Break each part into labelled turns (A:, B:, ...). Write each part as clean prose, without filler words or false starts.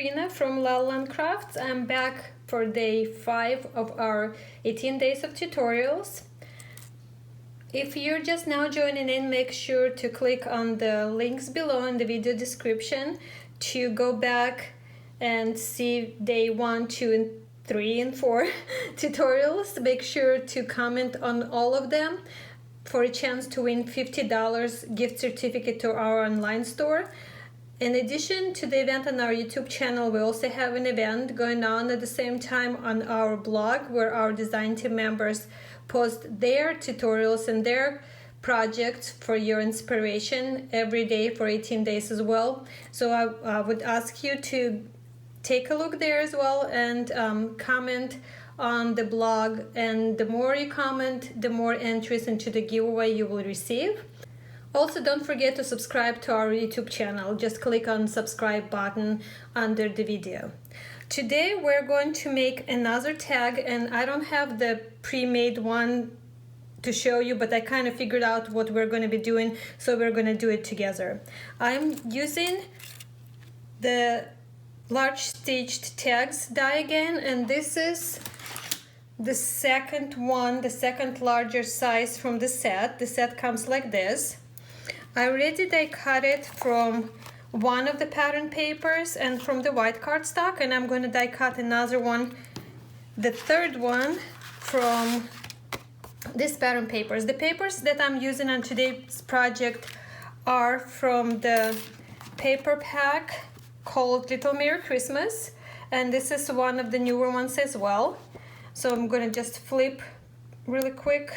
A: Irina from lalalandcrafts. I'm back for day 5 of our 18 days of tutorials. If you're just now joining in, make sure to click on the links below in the video description to go back and see day 1, 2, and 3 and 4 tutorials. Make sure to comment on all of them for a chance to win $50 gift certificate to our online store. In addition to the event on our YouTube channel, we also have an event going on at the same time on our blog where our design team members post their tutorials and their projects for your inspiration every day for 18 days as well. So I would ask you to take a look there as well and comment on the blog, and the more you comment, the more entries into the giveaway you will receive. Also, don't forget to subscribe to our YouTube channel. Just click on subscribe button under the video. Today we're going to make another tag, and I don't have the pre-made one to show you, but I kind of figured out what we're going to be doing, so we're going to do it together. I'm using the large stitched tags die again, and this is the second one, the second larger size from the set. The set comes like this. I already die cut it from one of the pattern papers and from the white cardstock, and I'm going to die cut another one, the third one, from these pattern papers. The papers that I'm using on today's project are from the paper pack called Little Merry Christmas, and this is one of the newer ones as well. So I'm going to just flip really quick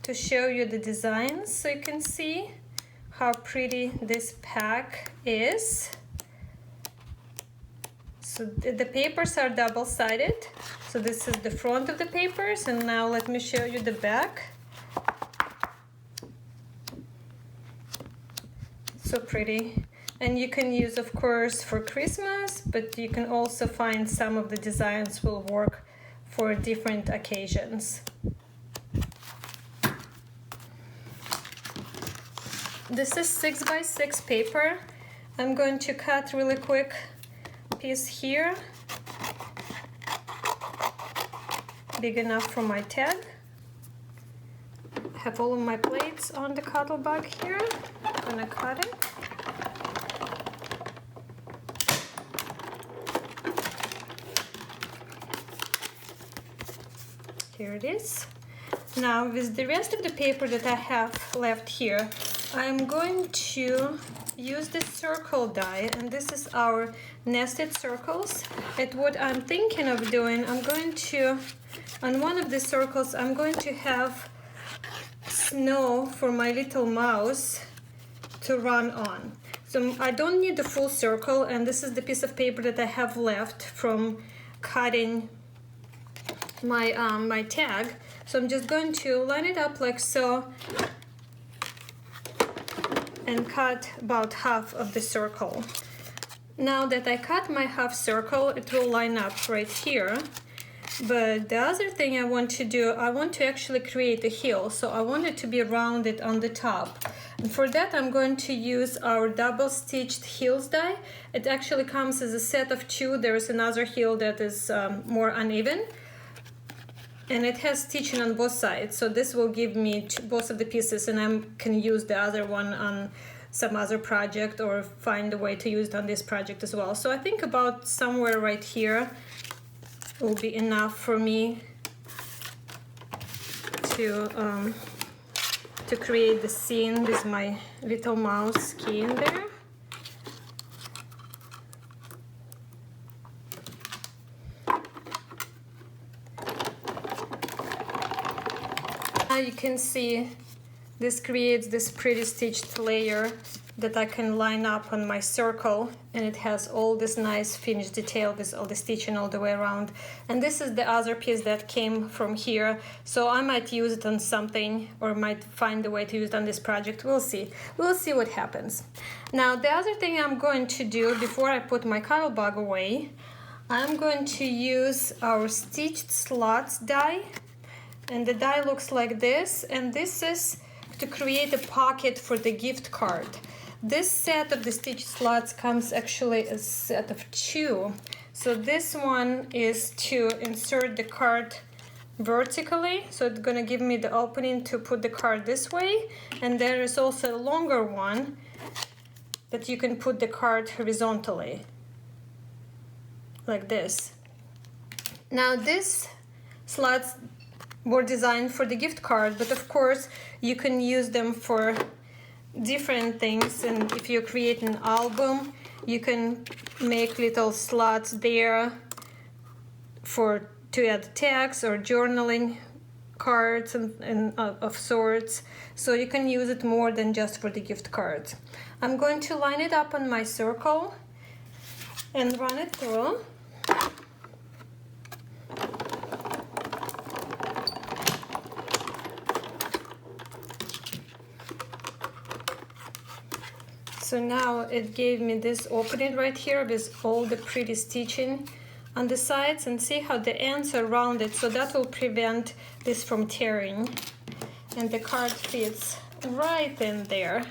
A: to show you the designs so you can see how pretty this pack is. So the papers are double-sided. So this is the front of the papers, and now let me show you the back. So pretty. And you can use, of course, for Christmas, but you can also find some of the designs will work for different occasions. This is 6x6 paper. I'm going to cut really quick piece here, big enough for my tag. I have all of my plates on the cuttle bag here. I'm gonna cut it. Here it is. Now with the rest of the paper that I have left here, I'm going to use this circle die, and this is our nested circles. And what I'm thinking of doing, I'm going to, on one of the circles, I'm going to have snow for my little mouse to run on. So I don't need the full circle, and this is the piece of paper that I have left from cutting my my tag. So I'm just going to line it up like so and cut about half of the circle. Now that I cut my half circle, it will line up right here. But the other thing I want to do, I want to actually create a heel. So I want it to be rounded on the top. And for that, I'm going to use our double stitched heels die. It actually comes as a set of 2. There is another heel that is more uneven, and it has stitching on both sides, so this will give me both of the pieces, and I can use the other one on some other project or find a way to use it on this project as well. So I think about somewhere right here will be enough for me to create the scene with my little mouse key in there. You can see this creates this pretty stitched layer that I can line up on my circle, and it has all this nice finished detail with all the stitching all the way around. And this is the other piece that came from here, so I might use it on something or might find a way to use it on this project. We'll see what happens. Now the other thing I'm going to do before I put my cuttle bag away, I'm going to use our stitched slots die. And the die looks like this, and this is to create a pocket for the gift card. This set of the stitch slots comes actually a set of 2. So this one is to insert the card vertically, so it's gonna give me the opening to put the card this way, and there is also a longer one that you can put the card horizontally like this. Now these slots were designed for the gift card, but of course you can use them for different things, and if you create an album you can make little slots there to add tags or journaling cards and of sorts, so you can use it more than just for the gift cards. I'm going to line it up on my circle and run it through. So now it gave me this opening right here with all the pretty stitching on the sides, and see how the ends are rounded, so that will prevent this from tearing, and the card fits right in there.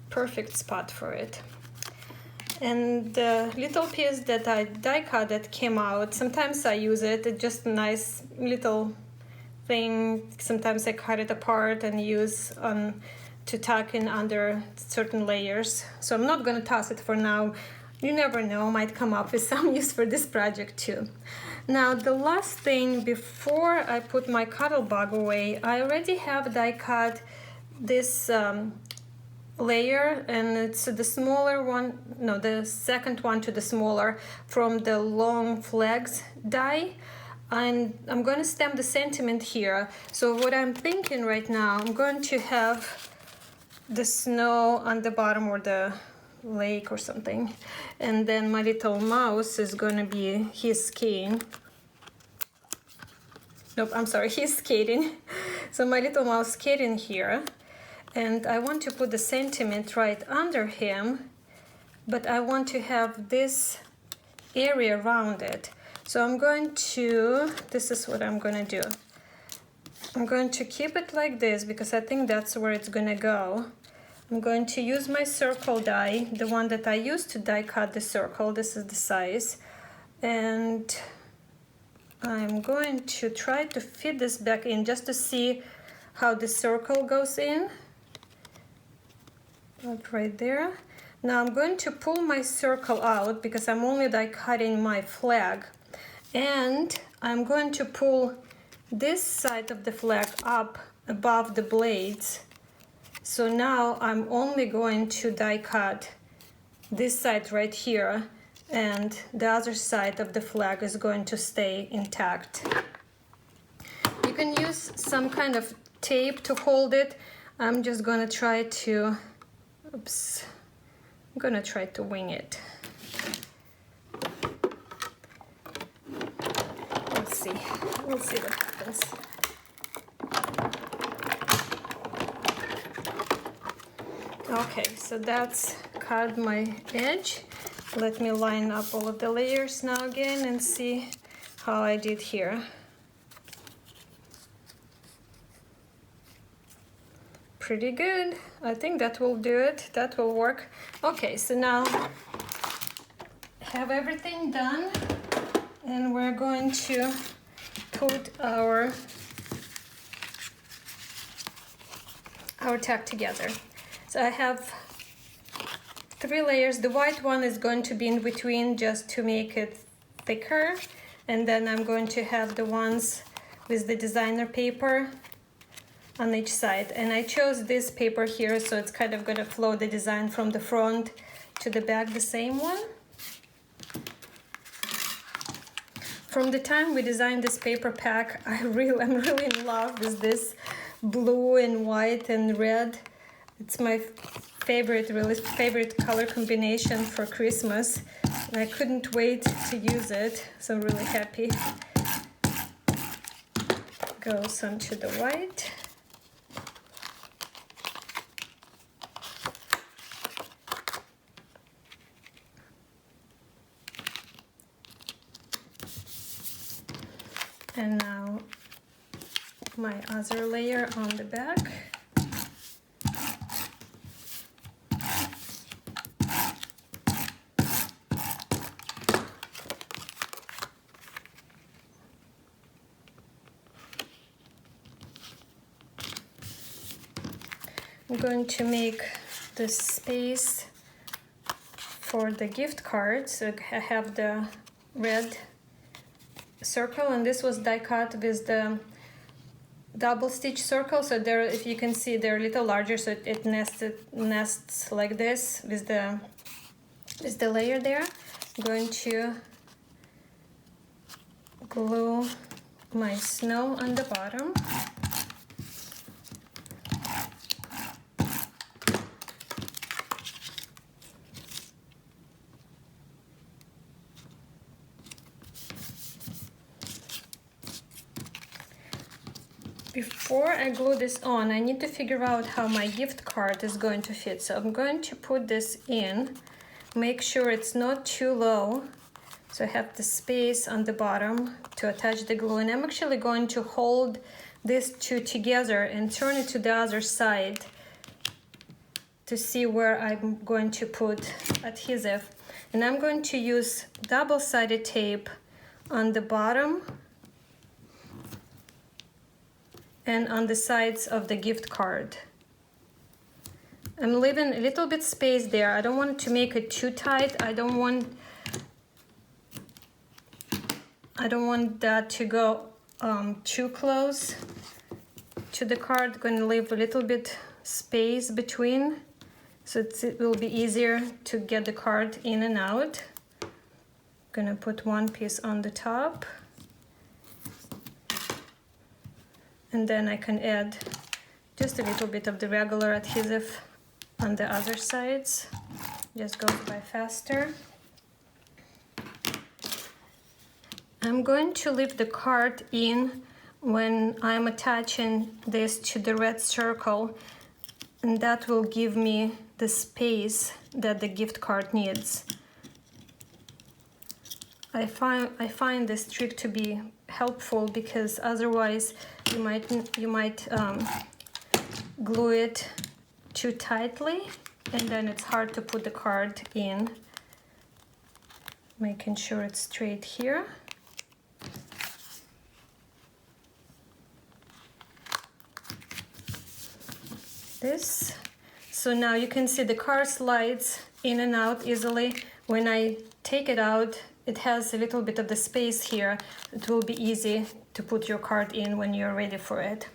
A: Perfect spot for it. And the little piece that I die cut that came out, sometimes I use it. It's just a nice little thing. Sometimes I cut it apart and use to tuck in under certain layers. So I'm not going to toss it for now. You never know, I might come up with some use for this project too. Now the last thing before I put my Cuttlebug away, I already have die cut this layer, and it's the smaller one, no, the second one to the smaller from the long flags die. And I'm going to stamp the sentiment here. So what I'm thinking right now, I'm going to have the snow on the bottom, or the lake or something, and then my little mouse is gonna be, he's skiing. Nope, I'm sorry, he's skating. So my little mouse skating here, and I want to put the sentiment right under him, but I want to have this area around it. So I'm going to, this is what I'm gonna do. I'm going to keep it like this because I think that's where it's gonna go. I'm going to use my circle die, the one that I used to die cut the circle. This is the size, and I'm going to try to fit this back in just to see how the circle goes in. Right there. Now I'm going to pull my circle out because I'm only die cutting my flag, and I'm going to pull this side of the flag up above the blades. So now I'm only going to die cut this side right here, and the other side of the flag is going to stay intact. You can use some kind of tape to hold it. I'm just gonna try to, oops, I'm gonna try to wing it. We'll see what happens. Okay, so that's cut my edge. Let me line up all of the layers now again and see how I did here. Pretty good. I think that will do it. That will work. Okay, so now have everything done, and we're going to put our tag together. So I have 3 layers. The white one is going to be in between just to make it thicker, and then I'm going to have the ones with the designer paper on each side. And I chose this paper here, so it's kind of going to flow the design from the front to the back, the same one. From the time we designed this paper pack, I'm really in love with this blue and white and red. It's my favorite color combination for Christmas, and I couldn't wait to use it, so I'm really happy. Goes onto the white. And now my other layer on the back. I'm going to make the space for the gift card. So I have the red circle, and this was die cut with the double stitch circle. So there, if you can see, they're a little larger, so it nests like this with the layer there. I'm going to glue my snow on the bottom. Before I glue this on, I need to figure out how my gift card is going to fit. So I'm going to put this in, make sure it's not too low. So I have the space on the bottom to attach the glue, and I'm actually going to hold these two together and turn it to the other side to see where I'm going to put adhesive. And I'm going to use double-sided tape on the bottom and on the sides of the gift card. I'm leaving a little bit space there. I don't want to make it too tight. I don't want that to go too close to the card. I'm going to leave a little bit space between, so it will be easier to get the card in and out. I'm going to put one piece on the top, and then I can add just a little bit of the regular adhesive on the other sides. Just goes by faster. I'm going to leave the card in when I'm attaching this to the red circle, and that will give me the space that the gift card needs. I find this trick to be helpful because otherwise you might glue it too tightly, and then it's hard to put the card in. Making sure it's straight here. This. So now you can see the card slides in and out easily. When I take it out, it has a little bit of the space here. It will be easy to put your card in when you're ready for it.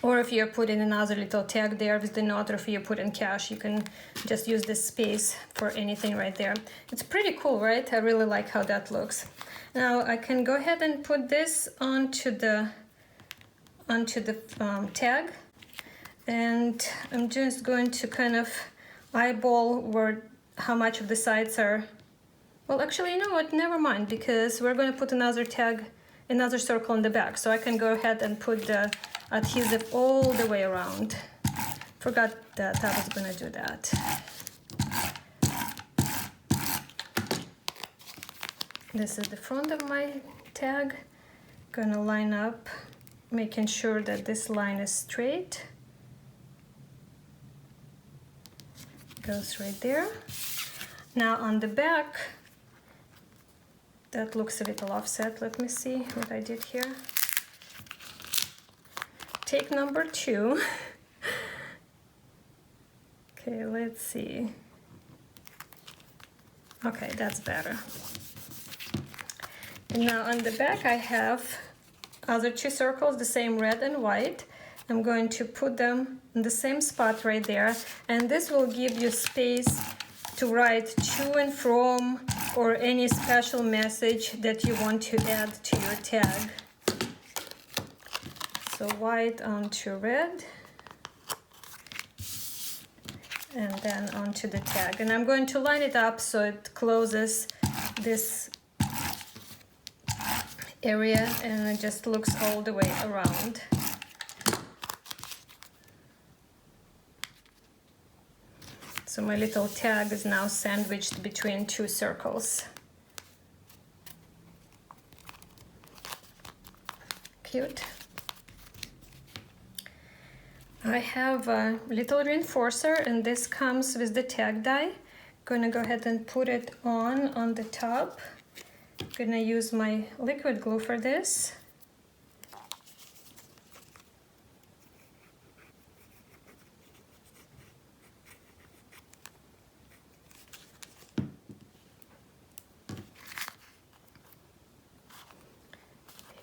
A: Or if you're putting another little tag there with the note, or if you put in cash, you can just use this space for anything right there. It's pretty cool, right? I really like how that looks. Now I can go ahead and put this onto the tag. And I'm just going to kind of eyeball how much of the sides are. Well, actually, you know what? Never mind, because we're going to put another tag, another circle in the back. So I can go ahead and put the adhesive all the way around. Forgot that I was going to do that. This is the front of my tag. Gonna line up, making sure that this line is straight. Goes right there. Now on the back, that looks a little offset. Let me see what I did here. Take number 2. Okay, let's see. Okay, that's better. And now on the back I have other 2 circles, the same red and white. I'm going to put them in the same spot right there, and this will give you space to write to and from or any special message that you want to add to your tag. So white onto red, and then onto the tag. And I'm going to line it up so it closes this area and it just looks all the way around. So my little tag is now sandwiched between 2 circles. Cute. I have a little reinforcer, and this comes with the tag die. Gonna go ahead and put it on the top. Gonna use my liquid glue for this.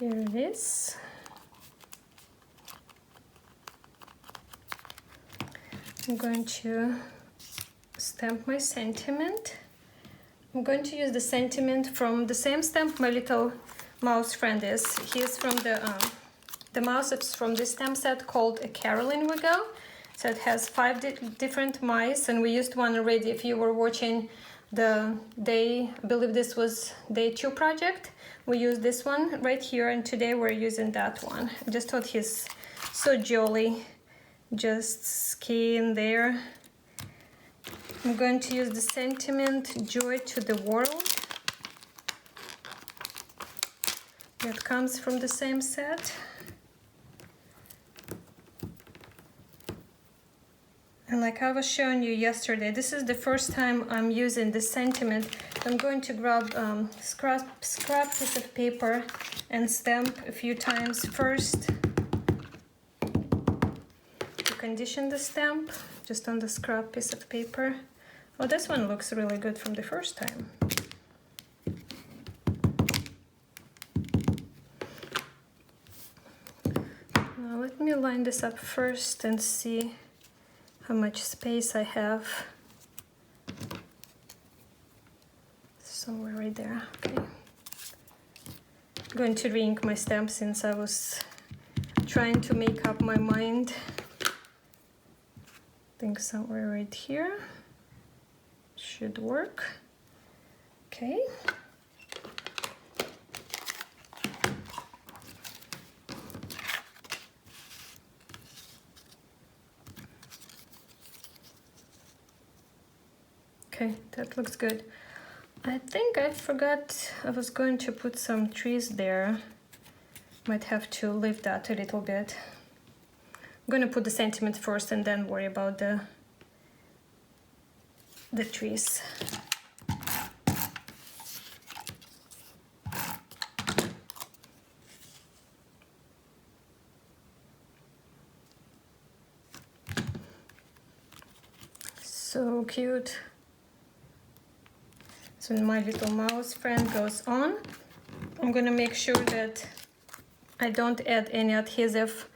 A: Here it is. I'm going to stamp my sentiment. I'm going to use the sentiment from the same stamp my little mouse friend is. He's from the mouse is from this stamp set called a Caroline Wiggle. So it has 5 different mice, and we used one already if you were watching the day, I believe this was day 2 project. We used this one right here, and today we're using that one. I just thought he's so jolly, just skiing there. I'm going to use the sentiment Joy to the World. That comes from the same set. And like I was showing you yesterday, this is the first time I'm using the sentiment. I'm going to grab scrap piece of paper and stamp a few times first to condition the stamp just on the scrap piece of paper. Oh, this one looks really good from the first time. Now let me line this up first and see how much space I have. Somewhere right there. Okay. I'm going to re-ink my stamp since I was trying to make up my mind. I think somewhere right here should work. Okay. Okay, that looks good. I think I forgot I was going to put some trees there. Might have to lift that a little bit. I'm going to put the sentiment first and then worry about the trees. So cute. So my little mouse friend goes on. I'm gonna make sure that I don't add any adhesive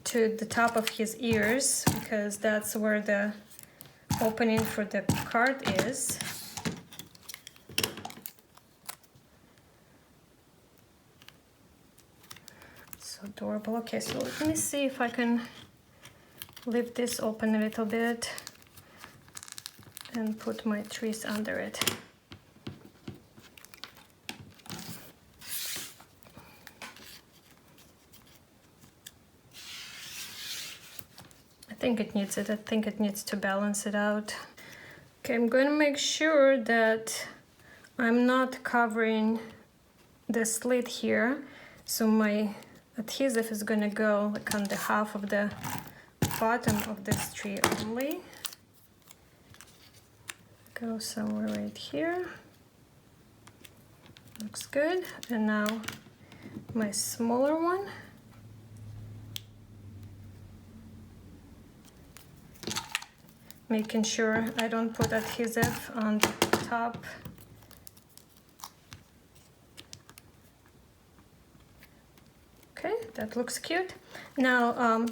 A: to the top of his ears, because that's where the opening for the card is. So adorable. Okay, so let me see if I can lift this open a little bit and put my trees under it. I think it needs it. I think it needs to balance it out. Okay, I'm going to make sure that I'm not covering the slit here. So my adhesive is going to go like on the half of the bottom of this tree only. Go somewhere right here. Looks good. And now my smaller one. Making sure I don't put adhesive on the top. Okay, that looks cute. Now,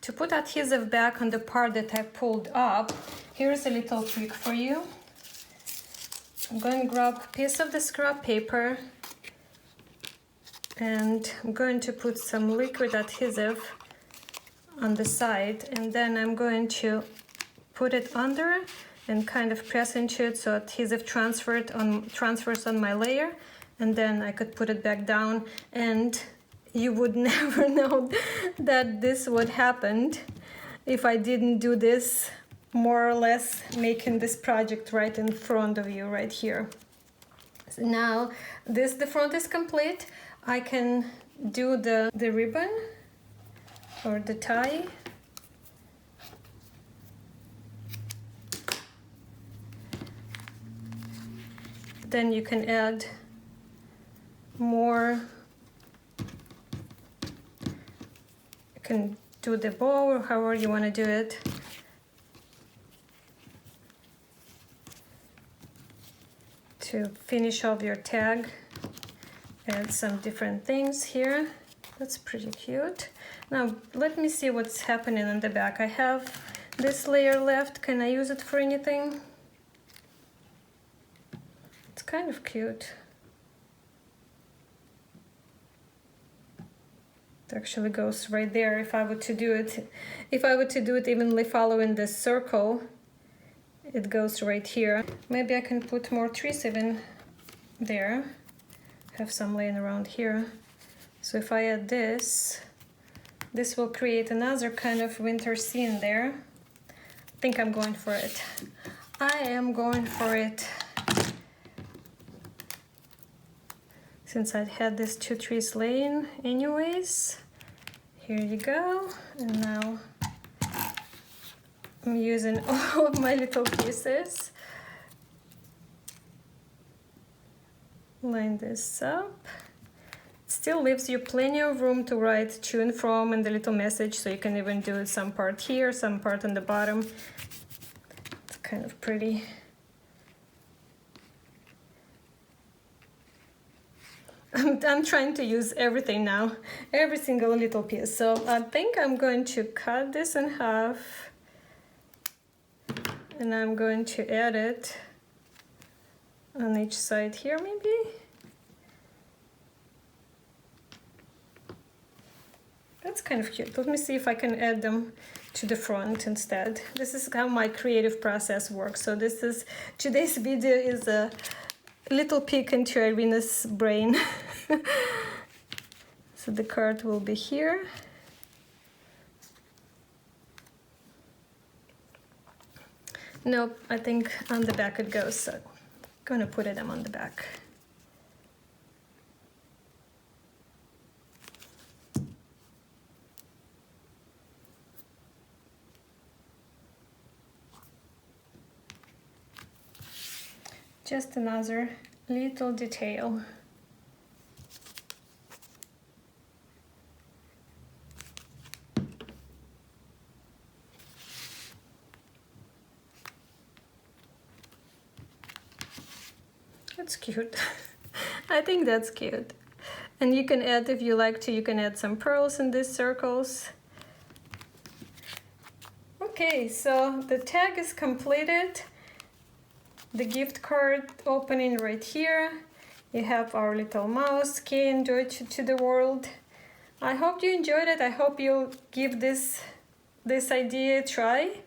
A: to put adhesive back on the part that I pulled up, here's a little trick for you. I'm going to grab a piece of the scrap paper and I'm going to put some liquid adhesive on the side, and then I'm going to put it under and kind of press into it so adhesive transfers on my layer, and then I could put it back down, and you would never know that this would happen if I didn't do this, more or less making this project right in front of you right here. So now the front is complete. I can do the ribbon or the tie. Then you can add more. You can do the bow or however you want to do it. To finish off your tag. add some different things here. That's pretty cute. Now let me see what's happening on the back. I have this layer left. Can I use it for anything? It's kind of cute. It actually goes right there. If I were to do it evenly following this circle, it goes right here. Maybe I can put more trees even there. Have some laying around here. So if I add this will create another kind of winter scene there. I think I'm going for it. I am going for it. Since I had these 2 trees laying anyways. Here you go. And now I'm using all of my little pieces. Line this up. Still leaves you plenty of room to write to and from and the little message, so you can even do some part here, some part on the bottom. It's kind of pretty. I'm trying to use everything now, every single little piece. So I think I'm going to cut this in half and I'm going to add it on each side here maybe. That's kind of cute. Let me see if I can add them to the front instead. This is how my creative process works. So today's video is a little peek into Irina's brain. So the card will be here. Nope, I think on the back it goes. So I'm gonna put them on the back. Just another little detail. That's cute. I think that's cute. And you can add, if you like to, you can add some pearls in these circles. Okay, so the tag is completed. The gift card opening right here. You have our little mouse, key and joy to the world. I hope you enjoyed it. I hope you'll give this idea a try.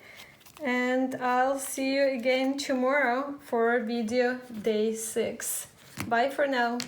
A: And I'll see you again tomorrow for video day 6. Bye for now.